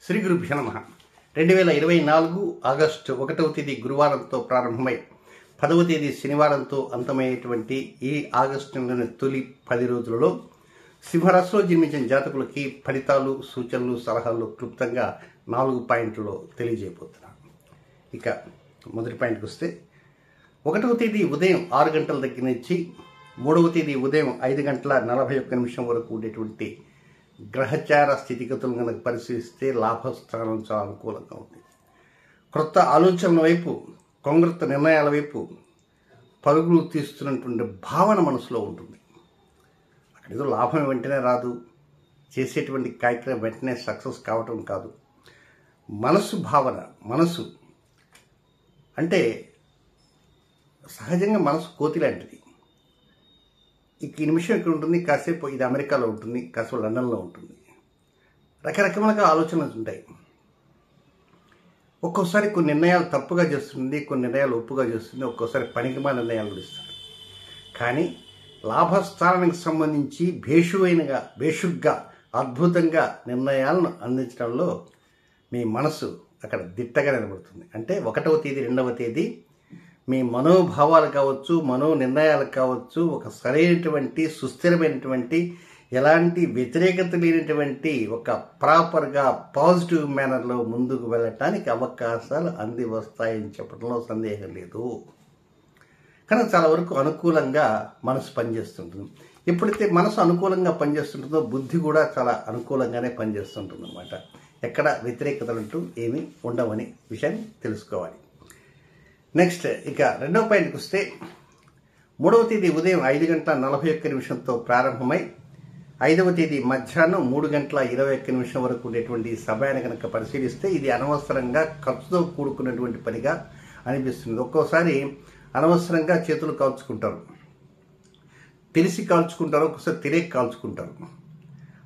శ్రీ గురుభ్యో నమః 2024 ఆగస్టు 1వ తేదీ గురువారంతో ప్రారంభమై 10వ తేదీ శనివారంతో అంతమయ్యేటువంటి ఈ ఆగస్టు నెలలోని తొలి 10 రోజులలో సింహరాశిలో జన్మించిన జాతకులకి ఫలితాలు, సూచనలు, సలహాలు క్లుప్తంగా 4 పాయింట్లలో తెలియజేయబోతున్నాను. ఇక మొదటి పాయింట్కి వస్తే 1వ తేదీ ఉదయం 6 గంటల దగ్గర నుంచి 3వ తేదీ ఉదయం 5 గంటల 41 నిమిషం వరకు ఉండేటువంటి గ్రహచార స్థితిగతులను కనుక పరిశీలిస్తే లాభస్థానం చాలా అనుకూలంగా ఉంది. క్రొత్త ఆలోచనల వైపు, కొంగృత నిర్ణయాల వైపు పరుగులు తీస్తున్నటువంటి భావన మనసులో ఉంటుంది. అక్కడ ఏదో లాభం వెంటనే రాదు, చేసేటువంటి కార్యక్రమం వెంటనే సక్సెస్ కావటం కాదు. మనసు భావన, మనసు అంటే సహజంగా మనసు కోతి లాంటిది. ఈ నిమిషం ఇక్కడ ఉంటుంది, కాసేపు ఇది అమెరికాలో ఉంటుంది, కాసేపు లండన్లో ఉంటుంది. రకరకాలుగా ఆలోచనలు ఉంటాయి. ఒక్కోసారి కొన్ని నిర్ణయాలు తప్పుగా చేస్తుంది, కొన్ని నిర్ణయాలు ఒప్పుగా చేస్తుంది, ఒక్కోసారి పనికిమాలిన నిర్ణయాలు ఇస్తుంది. కానీ లాభస్థానానికి సంబంధించి బేషుగ్గా అద్భుతంగా నిర్ణయాలను అందించడంలో మీ మనసు అక్కడ దిట్టగా నిలబడుతుంది. అంటే 1వ తేదీ 2వ తేదీ మీ మనోభావాలు కావచ్చు, మనో నిర్ణయాలు కావచ్చు, ఒక సరైనటువంటి సుస్థిరమైనటువంటి ఎలాంటి వ్యతిరేకత లేనటువంటి ఒక ప్రాపర్గా పాజిటివ్ మేనర్లో ముందుకు వెళ్ళటానికి అవకాశాలు అంది వస్తాయని చెప్పడంలో సందేహం లేదు. కానీ చాలా వరకు అనుకూలంగా మనసు పనిచేస్తుంటుంది. ఎప్పుడైతే మనసు అనుకూలంగా పనిచేస్తుంటుందో బుద్ధి కూడా చాలా అనుకూలంగానే పనిచేస్తుంటుంది అన్నమాట. ఎక్కడ వ్యతిరేకతలు అంటూ ఏమీ ఉండవని విషయాన్ని తెలుసుకోవాలి. నెక్స్ట్ ఇక 2వ పాయింట్కి వస్తే 3వ తేదీ ఉదయం 5 గంటల 41 నిమిషంతో ప్రారంభమై 5వ తేదీ మధ్యాహ్నం 3 గంటల 21 నిమిషం వరకు ఉండేటువంటి సమయాన్ని కనుక పరిశీలిస్తే ఇది అనవసరంగా ఖర్చుతో కూడుకున్నటువంటి పనిగా అనిపిస్తుంది. ఒక్కోసారి అనవసరంగా చేతులు కాల్చుకుంటారు, తెలిసి కాల్చుకుంటారు, ఒక్కోసారి తెలియక కాల్చుకుంటారు.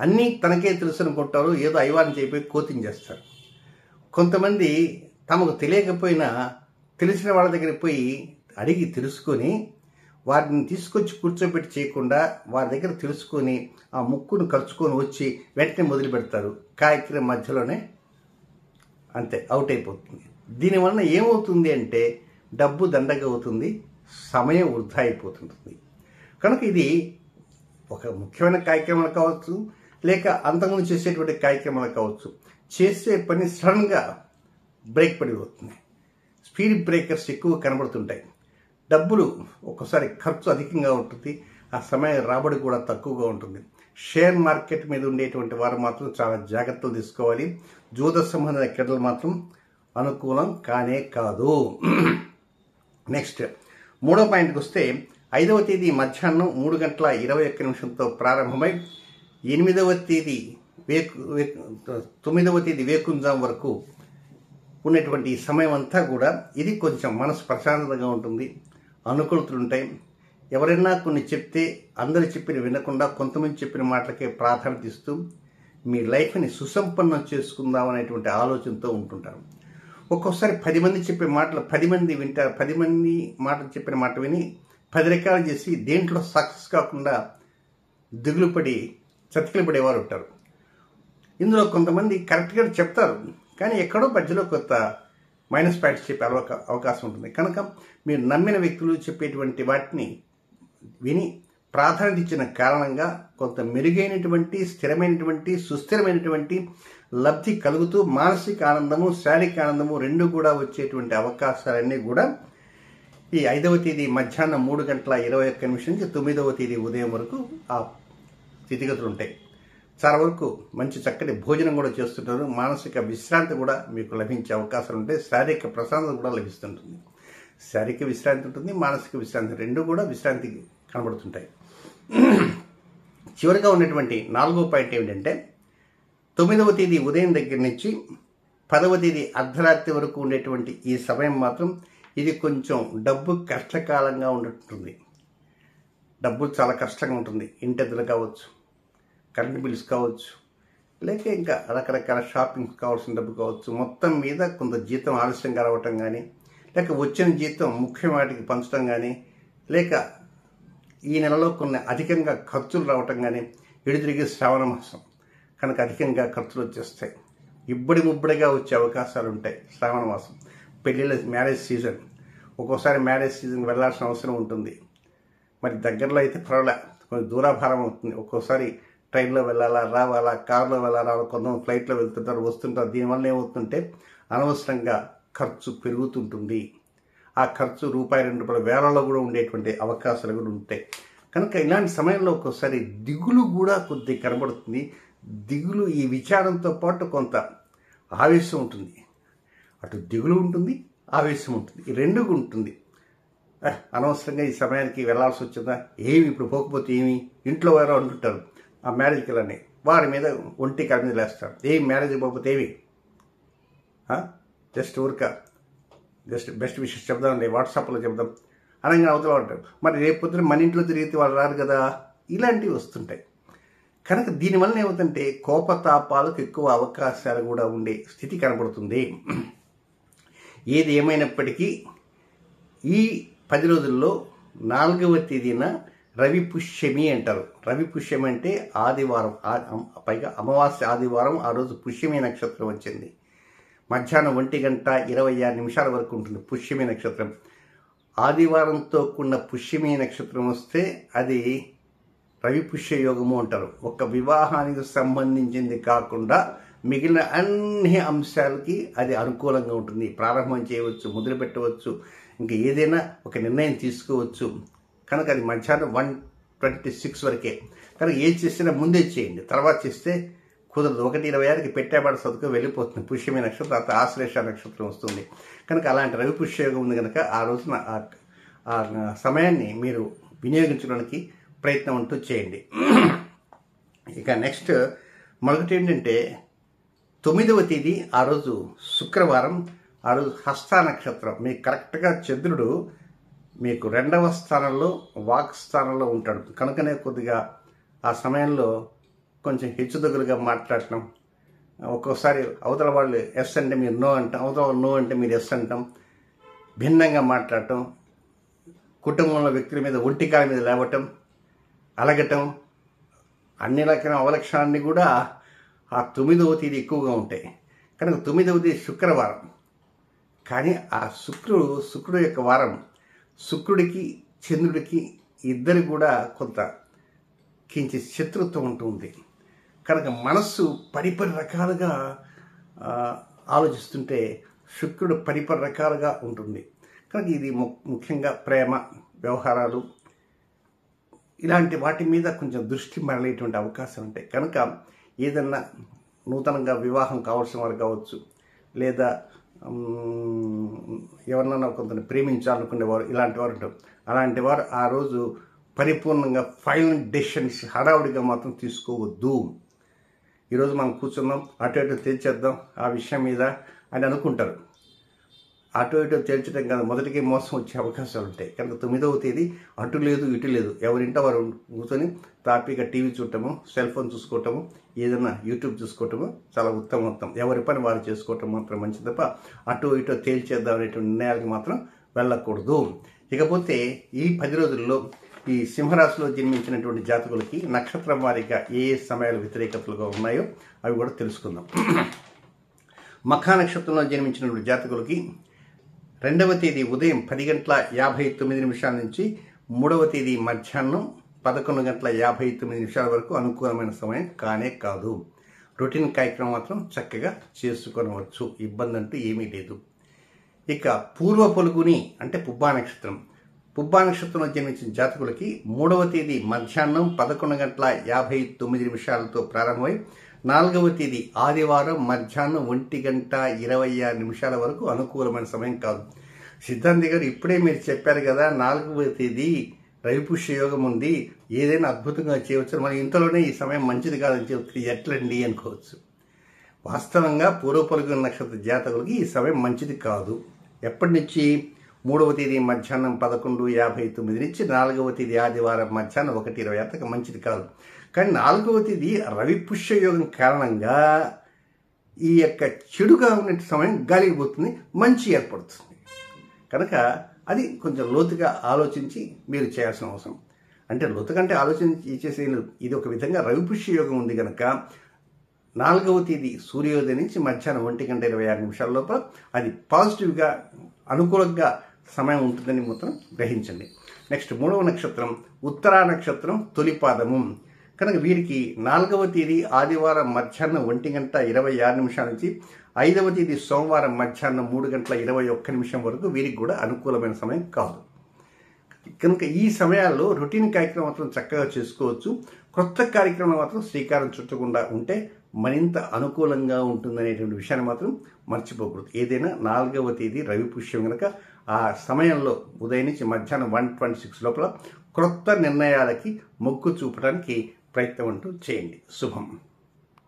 అన్నీ తనకే తెలుసు అనుకుంటారు, ఏదో అయ్యవారిని చెప్పి కోతింగ్ చేస్తారు. కొంతమంది తమకు తెలియకపోయినా తెలిసిన వాళ్ళ దగ్గరికి పోయి అడిగి తెలుసుకొని వారిని తీసుకొచ్చి కూర్చోబెట్టి చేయకుండా వారి దగ్గర తెలుసుకొని ఆ ముక్కును కలుచుకొని వచ్చి వెంటనే మొదలు పెడతారు. కార్యక్రమం మధ్యలోనే అంతే అవుట్ అయిపోతుంది. దీనివల్ల ఏమవుతుంది అంటే డబ్బు దండగా అవుతుంది, సమయం వృధా అయిపోతుంటుంది. కనుక ఇది ఒక ముఖ్యమైన కార్యక్రమాలు కావచ్చు, లేక అంతకుముందు చేసేటువంటి కార్యక్రమాలు కావచ్చు, చేసే పని సడన్గా బ్రేక్ పడిపోతుంది. స్పీడ్ బ్రేకర్స్ ఎక్కువ కనబడుతుంటాయి. డబ్బులు ఒక్కోసారి ఖర్చు అధికంగా ఉంటుంది, ఆ సమయం రాబడి కూడా తక్కువగా ఉంటుంది. షేర్ మార్కెట్ మీద ఉండేటువంటి వారు మాత్రం చాలా జాగ్రత్తలు తీసుకోవాలి. జూద సంబంధమైన క్రీడలు మాత్రం అనుకూలం కానే కాదు. నెక్స్ట్ 3వ పాయింట్కి వస్తే 5వ తేదీ మధ్యాహ్నం 3 గంటల 21 నిమిషంతో ప్రారంభమై 8వ తేదీ 9వ తేదీ వేకుంజాం వరకు ఉన్నటువంటి ఈ సమయం అంతా కూడా ఇది కొంచెం మనసు ప్రశాంతంగా ఉంటుంది, అనుకూలతలు ఉంటాయి. ఎవరైనా కొన్ని చెప్తే అందరు చెప్పిన వినకుండా కొంతమంది చెప్పిన మాటలకే ప్రాధాన్యత ఇస్తూ మీ లైఫ్ని సుసంపన్నం చేసుకుందాం అనేటువంటి ఆలోచనతో ఉంటుంటారు. ఒక్కోసారి 10 మంది చెప్పే మాటలు 10 మంది వింటారు. 10 మంది మాటలు చెప్పిన మాట విని 10 రకాలు చేసి దేంట్లో సక్సెస్ కాకుండా దిగులు పడి చతికిలు పడేవారు ఉంటారు. ఇందులో కొంతమంది కరెక్ట్గా చెప్తారు, కానీ ఎక్కడో మధ్యలో కొత్త మైనస్ పాయింట్స్ చెప్పే అవకాశం ఉంటుంది. కనుక మీరు నమ్మిన వ్యక్తులు చెప్పేటువంటి వాటిని విని ప్రాధాన్యత ఇచ్చిన కారణంగా కొంత మెరుగైనటువంటి, స్థిరమైనటువంటి, సుస్థిరమైనటువంటి లబ్ధి కలుగుతూ మానసిక ఆనందము, శారీరక ఆనందము రెండు కూడా వచ్చేటువంటి అవకాశాలన్నీ కూడా ఈ 5వ తేదీ మధ్యాహ్నం 3 గంటల 21 నిమిషం నుంచి 9వ తేదీ ఉదయం వరకు ఆ స్థితిగతులు ఉంటాయి. చాలా వరకు మంచి చక్కటి భోజనం కూడా చేస్తుంటారు. మానసిక విశ్రాంతి కూడా మీకు లభించే అవకాశాలు ఉంటాయి. శారీరక ప్రశాంతత కూడా లభిస్తుంటుంది. శారీరక విశ్రాంతి ఉంటుంది, మానసిక విశ్రాంతి రెండు కూడా విశ్రాంతికి కనబడుతుంటాయి. చివరిగా ఉన్నటువంటి 4వ పాయింట్ ఏమిటంటే 9వ తేదీ ఉదయం దగ్గర నుంచి 10వ తేదీ అర్ధరాత్రి వరకు ఉండేటువంటి ఈ సమయం మాత్రం ఇది కొంచెం డబ్బు కష్టకాలంగా ఉంటుంది. డబ్బు చాలా కష్టంగా ఉంటుంది. ఇంటెద్దలు కావచ్చు, కరెంట్ బిల్స్ కావచ్చు, లేక ఇంకా రకరకాల షాపింగ్ కావాల్సిన డబ్బు కావచ్చు. మొత్తం మీద కొంత జీతం ఆలస్యంగా రావటం కానీ, లేక వచ్చిన జీతం ముఖ్య వాటికి పంచడం కానీ, లేక ఈ నెలలో కొన్ని అధికంగా ఖర్చులు రావటం కానీ, ఎడుతిరిగి శ్రావణ మాసం కనుక అధికంగా ఖర్చులు వచ్చేస్తాయి. ఇబ్బడి ముబ్బడిగా వచ్చే అవకాశాలు ఉంటాయి. శ్రావణ మాసం పెళ్ళిళ్ళ మ్యారేజ్ సీజన్, ఒక్కోసారి మ్యారేజ్ సీజన్కి వెళ్ళాల్సిన అవసరం ఉంటుంది. మరి దగ్గరలో అయితే పర్వాలే, కొంచెం దూరాభారం అవుతుంది. ఒక్కోసారి ట్రైన్లో వెళ్ళాలా రావాలా, కారులో వెళ్ళాలా, కొంతమంది ఫ్లైట్లో వెళ్తుంటారు వస్తుంటారు. దీనివల్ల ఏమవుతుంటే అనవసరంగా ఖర్చు పెరుగుతుంటుంది. ఆ ఖర్చు రూపాయి 2 రూపాయల వేలలో కూడా ఉండేటువంటి అవకాశాలు కూడా ఉంటాయి. కనుక ఇలాంటి సమయంలో ఒక్కోసారి దిగులు కూడా కొద్దిగా కనబడుతుంది. దిగులు ఈ విచారంతో పాటు కొంత ఆవేశం ఉంటుంది. అటు దిగులు ఉంటుంది, ఆవేశం ఉంటుంది, ఈ రెండు ఉంటుంది. అనవసరంగా ఈ సమయానికి వెళ్లాల్సి వచ్చిందా, ఏమి ఇప్పుడు పోకపోతే ఏమి, ఇంట్లో వారు అంటుంటారు ఆ మ్యారేజ్కి వెళ్ళని, వారి మీద ఒంటి కాడి మీద లేస్తారు. ఏం మ్యారేజ్కి పోకపోతే ఏమి, జస్ట్ బెస్ట్ విషెస్ చెప్దాం, వాట్సాప్లో చెప్దాం అనగా అవతల ఉంటారు. మరి రేపు పొద్దున మన ఇంట్లో తిరిగితే వాళ్ళు రారు కదా, ఇలాంటివి వస్తుంటాయి. కనుక దీనివల్ల ఏమవుతుందంటే కోపతాపాలకు ఎక్కువ అవకాశాలు కూడా ఉండే స్థితి కనబడుతుంది. ఏది ఏమైనప్పటికీ ఈ 10 రోజుల్లో 4వ తేదీన రవి పుష్యమి అంటారు. రవి పుష్యమి అంటే ఆదివారం, పైగా అమావాస్య ఆదివారం. ఆ రోజు పుష్యమి నక్షత్రం వచ్చింది. మధ్యాహ్నం 1:26 వరకు ఉంటుంది పుష్యమి నక్షత్రం. ఆదివారంతో కూడిన పుష్యమి నక్షత్రం వస్తే అది రవి పుష్య యోగము అంటారు. ఒక వివాహానికి సంబంధించింది కాకుండా మిగిలిన అన్ని అంశాలకి అది అనుకూలంగా ఉంటుంది. ప్రారంభం చేయవచ్చు, మొదలుపెట్టవచ్చు, ఇంకా ఏదైనా ఒక నిర్ణయం తీసుకోవచ్చు. కనుక అది మధ్యాహ్నం 1:26 వరకే. కనుక ఏది చేసినా ముందే చేయండి, తర్వాత చేస్తే కుదరదు. 1:26కి పెట్టేబాట సదుకు వెళ్ళిపోతుంది పుష్యమి నక్షత్రం. తర్వాత ఆశ్లేష నక్షత్రం వస్తుంది. కనుక అలాంటి రవి పుష్యయోగం ఉంది కనుక ఆ రోజున ఆ సమయాన్ని మీరు వినియోగించడానికి ప్రయత్నం అంటూ చేయండి. ఇక నెక్స్ట్ మరొకటి ఏంటంటే 9వ తేదీ ఆ రోజు శుక్రవారం. ఆ రోజు హస్త నక్షత్రం. మీకు కరెక్ట్గా చంద్రుడు మీకు 2వ స్థానంలో వాక్ స్థానంలో ఉంటాడు. కనుకనే కొద్దిగా ఆ సమయంలో కొంచెం హెచ్చుతగ్గులుగా మాట్లాడటం, ఒక్కోసారి అవతల వాళ్ళు ఎస్ అంటే మీరు నో అంటాం, అవతల నో అంటే మీరు ఎస్ అంటాం, భిన్నంగా మాట్లాడటం, కుటుంబంలో వ్యక్తుల మీద ఒంటికాల మీద లేవటం, అలగటం, అన్ని రకాల అవలక్షణాన్ని కూడా ఆ 9వ తేదీ ఎక్కువగా ఉంటాయి. కనుక 9వ తేదీ శుక్రవారం. కానీ ఆ శుక్రుడు యొక్క వారం, శుక్రుడికి చంద్రుడికి ఇద్దరు కూడా కొంత కించిత్ శత్రుత్వం ఉంటుంది. కనుక మనస్సు పరిపరి రకాలుగా ఆలోచిస్తుంటే శుక్రుడు పరిపరి రకాలుగా ఉంటుంది. కనుక ఇది ముఖ్యంగా ప్రేమ వ్యవహారాలు ఇలాంటి వాటి మీద కొంచెం దృష్టి మరలేటువంటి అవకాశాలు ఉంటాయి. కనుక ఏదన్నా నూతనంగా వివాహం కావాల్సిన వారు కావచ్చు, లేదా ఎవరినైనా కొంత ప్రేమించాలనుకునేవారు, ఇలాంటి వారు ఉంటారు. అలాంటి వారు ఆ రోజు పరిపూర్ణంగా ఫైనల్ డెసిషన్స్ హడావుడిగా మాత్రం తీసుకోవద్దు. ఈరోజు మనం కూర్చున్నాం, అటు ఇటు తేల్చేద్దాం ఆ విషయం మీద అని అనుకుంటారు. అటు ఇటు తేల్చడం కాదు, మొదటికి మోసం వచ్చే అవకాశాలు ఉంటాయి. కనుక 9వ తేదీ అటు లేదు ఇటు లేదు, ఎవరింటో వారు కూర్చొని తాపీగా టీవీ చూడటము, సెల్ ఫోన్ చూసుకోవటము, ఏదైనా యూట్యూబ్ చూసుకోవటము చాలా ఉత్తమం. ఎవరి పని వారు చేసుకోవటం మాత్రం మంచిది తప్ప అటు ఇటు తేల్చేద్దాం అనేటువంటి నిర్ణయాలకు మాత్రం వెళ్ళకూడదు. ఇకపోతే ఈ 10 రోజుల్లో ఈ సింహరాశిలో జన్మించినటువంటి జాతకులకి నక్షత్రం వారీగా ఏ సమయాలు వ్యతిరేకతలుగా ఉన్నాయో అవి కూడా తెలుసుకుందాం. మఖా నక్షత్రంలో జన్మించినటువంటి జాతకులకి 2వ తేదీ ఉదయం 10:59 నుంచి 3వ తేదీ మధ్యాహ్నం 11:59 వరకు అనుకూలమైన సమయం కానే కాదు. రొటీన్ కార్యక్రమం మాత్రం చక్కగా చేసుకొనవచ్చు, ఇబ్బంది అంటూ ఏమీ లేదు. ఇక పూర్వ పొలుగుని అంటే పుబ్బా నక్షత్రం. పుబ్బా నక్షత్రంలో జన్మించిన జాతకులకి 3వ తేదీ మధ్యాహ్నం 11:59 ప్రారంభమై 4వ తేదీ ఆదివారం మధ్యాహ్నం 1:26 వరకు అనుకూలమైన సమయం కాదు. సిద్ధాంతి గారు ఇప్పుడే మీరు చెప్పారు కదా 4వ తేదీ రవిపుష్య యోగం ఉంది, ఏదైనా అద్భుతంగా చేయవచ్చు, మన ఇంతలోనే ఈ సమయం మంచిది కాదని చెప్తే ఎట్లండి అనుకోవచ్చు. వాస్తవంగా పూర్వపలుగు నక్షత్ర జాతకులకి ఈ సమయం మంచిది కాదు. ఎప్పటి నుంచి? 3వ తేదీ మధ్యాహ్నం 11:59 నుంచి 4వ తేదీ ఆదివారం మధ్యాహ్నం 1:26 మంచిది కాదు. కానీ 4వ తేదీ రవి పుష్యయోగం కారణంగా ఈ యొక్క చెడుగా ఉన్న సమయం గాలిపోతుంది, మంచి ఏర్పడుతుంది. కనుక అది కొంచెం లోతుగా ఆలోచించి మీరు చేయాల్సిన అవసరం. అంటే లోతుగా అంటే ఆలోచించి చేసే ఇది ఒక విధంగా రవి పుష్యయోగం ఉంది కనుక 4వ తేదీ సూర్యోదయం నుంచి మధ్యాహ్నం 1:26 లోపల అది పాజిటివ్గా అనుకూలంగా సమయం ఉంటుందని మాత్రం గ్రహించండి. నెక్స్ట్ 3వ నక్షత్రం ఉత్తరా నక్షత్రం తొలిపాదము. కనుక వీరికి 4వ తేదీ ఆదివారం మధ్యాహ్నం 1:26 నుంచి 5వ తేదీ సోమవారం మధ్యాహ్నం 3:21 వరకు వీరికి కూడా అనుకూలమైన సమయం కాదు. కనుక ఈ సమయాల్లో రొటీన్ కార్యక్రమం మాత్రం చక్కగా చేసుకోవచ్చు. కొత్త కార్యక్రమం మాత్రం శ్రీకారం చుట్టకుండా ఉంటే మరింత అనుకూలంగా ఉంటుందనేటువంటి విషయాన్ని మాత్రం మర్చిపోకూడదు. ఏదైనా 4వ తేదీ రవి పుష్యం కనుక ఆ సమయంలో ఉదయం నుంచి మధ్యాహ్నం 1:26 లోపల క్రొత్త నిర్ణయాలకి మొగ్గు చూపడానికి ప్రయత్నం అంటూ చేయండి. శుభం.